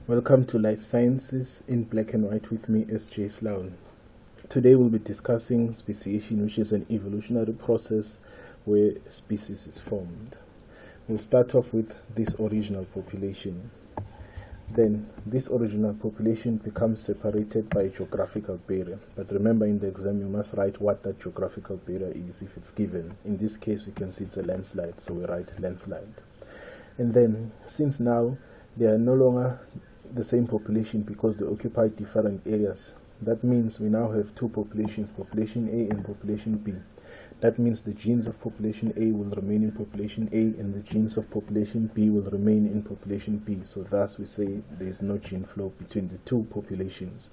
Welcome to Life Sciences in Black and White with me, S.J. Sloan. Today we'll be discussing speciation, which is an evolutionary process where a species is formed. We'll start off with this original population. Then this original population becomes separated by a geographical barrier. But remember, in the exam you must write what that geographical barrier is if it's given. In this case we can see it's a landslide, so we write landslide. And then since now they are no longer the same population because they occupy different areas. That means we now have two populations, population A and population B. That means the genes of population A will remain in population A and the genes of population B will remain in population B. So thus we say there is no gene flow between the two populations.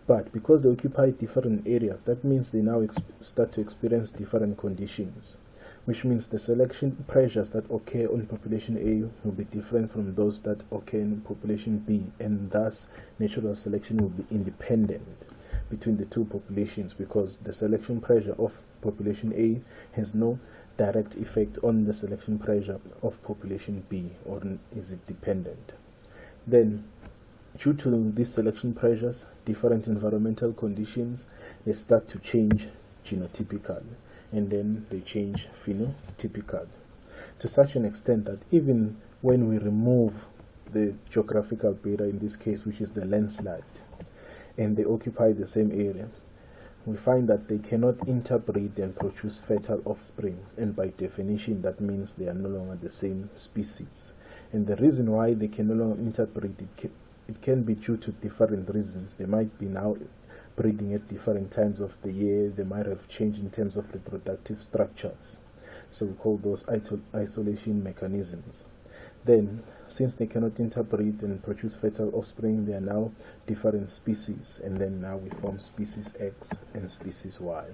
But because they occupy different areas, that means they now start to experience different conditions, which means the selection pressures that occur on population A will be different from those that occur in population B, and thus natural selection will be independent between the two populations because the selection pressure of population A has no direct effect on the selection pressure of population B, or is it dependent. Then due to these selection pressures, different environmental conditions, they start to change genotypically, and then they change phenotypically, to such an extent that even when we remove the geographical barrier, in this case which is the landslide, and they occupy the same area, we find that they cannot interbreed and produce fertile offspring, and by definition that means they are no longer the same species. And the reason why they can no longer interbreed, it can be due to different reasons. They might be now breeding at different times of the year. They might have changed in terms of reproductive structures, so we call those isolation mechanisms. Then since they cannot interbreed and produce fertile offspring, they are now different species, and then now we form species X and species Y.